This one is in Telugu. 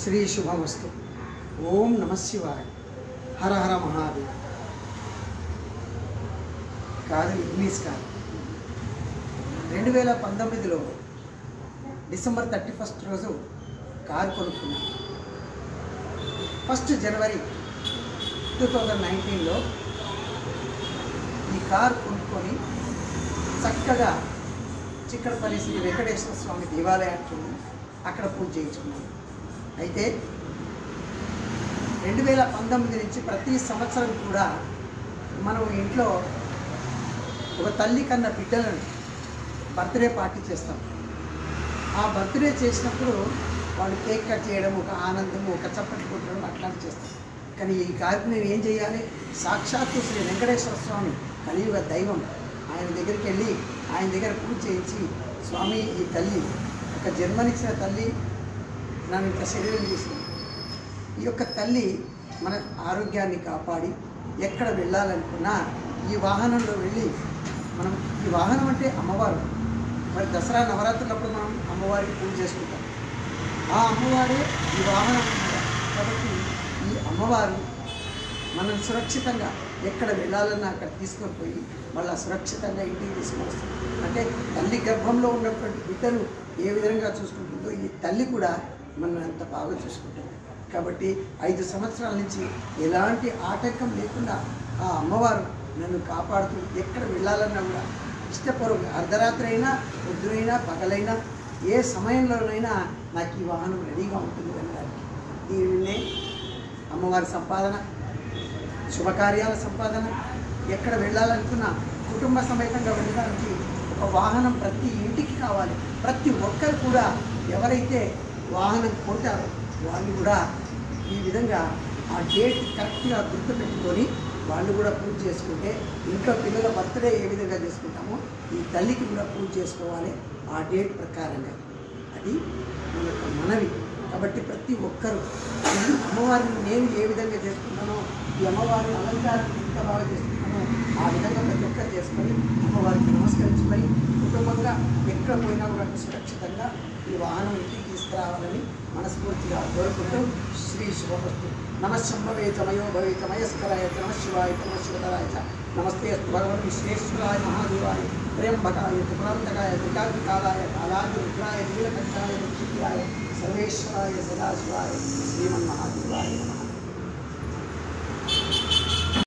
శ్రీ శుభమస్తు. ఓం నమ శివాయ. హర హర మహాదేవ్. కాదు, ఇంగ్లీష్ కాదు. 2019లో డిసెంబర్ 31 రోజు కారు కొనుక్కున్నాను. 1 జనవరి 2019లో ఈ కారు కొనుక్కొని చక్కగా చిక్కడపల్లి శ్రీ వెంకటేశ్వర స్వామి దేవాలయానికి వెళ్ళి అక్కడ పూజ చేయించుకున్నాను. అయితే 2019 నుంచి ప్రతి సంవత్సరం కూడా మనం ఇంట్లో ఒక తల్లి కన్న బిడ్డలను బర్త్డే పార్టీ చేస్తాం. ఆ బర్త్డే చేసినప్పుడు వాళ్ళు కేక్ కట్ చేయడం, ఒక ఆనందం, ఒక చప్పట్లు కొట్టడం అట్లాంటివి చేస్తాం. కానీ ఈ కార్యక్రమం ఏం చేయాలి? సాక్షాత్తు శ్రీ వెంకటేశ్వర స్వామి కలియుగ దైవం, ఆయన దగ్గరికి వెళ్ళి ఆయన దగ్గర పూజ చేయించి, స్వామి ఈ తల్లి ఒక జన్మనిచ్చిన తల్లి నన్ను ఇంత శరీరం చేసింది, ఈ యొక్క తల్లి మన ఆరోగ్యాన్ని కాపాడి ఎక్కడ వెళ్ళాలనుకున్నా ఈ వాహనంలో వెళ్ళి మనం, ఈ వాహనం అంటే అమ్మవారు. మరి దసరా నవరాత్రులప్పుడు మనం అమ్మవారికి పూజ చేసుకుంటాం. ఆ అమ్మవారే ఈ వాహనం కాబట్టి ఈ అమ్మవారు మనం సురక్షితంగా ఎక్కడ వెళ్ళాలన్నా అక్కడ తీసుకొని పోయి మళ్ళీ సురక్షితంగా ఇంటికి తీసుకొని వస్తుంది. అంటే తల్లి గర్భంలో ఉన్నటువంటి బిడ్డను ఏ విధంగా చూసుకుంటుందో ఈ తల్లి కూడా మనం అంత బాగా చూసుకుంటుంది. కాబట్టి 5 సంవత్సరాల నుంచి ఎలాంటి ఆటంకం లేకుండా ఆ అమ్మవారు నన్ను కాపాడుతూ ఎక్కడ వెళ్ళాలన్నా కూడా ఇష్టపూర్వక అర్ధరాత్రి అయినా, పొద్దునైనా, పగలైనా, ఏ సమయంలోనైనా నాకు ఈ వాహనం రెడీగా ఉంటుంది వెళ్ళడానికి. దీనినే అమ్మవారి సంపాదన, శుభకార్యాల సంపాదన, ఎక్కడ వెళ్ళాలనుకున్నా కుటుంబ సమేతంగా వెళ్ళడానికి ఒక వాహనం ప్రతి ఇంటికి కావాలి. ప్రతి ఒక్కరు కూడా ఎవరైతే వాహనం కొంటారో వాళ్ళు కూడా ఈ విధంగా ఆ డేట్ కరెక్ట్గా గుర్తుపెట్టుకొని వాళ్ళు కూడా పూజ చేసుకుంటే, ఇంట్లో పిల్లల బర్త్డే ఏ విధంగా చేసుకుంటామో ఈ తల్లికి కూడా పూజ చేసుకోవాలి ఆ డేట్ ప్రకారంగా. అది మన యొక్క మనవి. కాబట్టి ప్రతి ఒక్కరూ అమ్మవారిని నేను ఏ విధంగా చేసుకుంటానో, ఈ అమ్మవారిని అలంకారం ఎంత బాగా చేసుకుంటానో ఆ విధంగా ప్రతి ఒక్కరు చేసుకొని అమ్మవారికి నమస్కరించుకొని కుటుంబంగా ఎక్కడ పోయినా కూడా సురక్షితంగా ఈ వాహనం ఇంటికి తీసుకురావాలని మనస్ఫూర్తిగా కోరుకుంటూ శ్రీ శుభమస్తు. నమశంభవే చమయో భవే చమయస్కరాయ నమ శివాయ నమ శివతరాయ నమస్తే అస్తు భగవన్ విశ్వేశ్వరాయ మహాదేవాయ త్ర్యంబకాయ త్రిపురాంతకాయ త్రికాగ్నికాలాయ కాలాది రుద్రాయ నీలకంఠాయ నృసింహాయ సర్వేశ్వరాయ సదాశివాయ శ్రీమన్మహాదేవాయ నమః.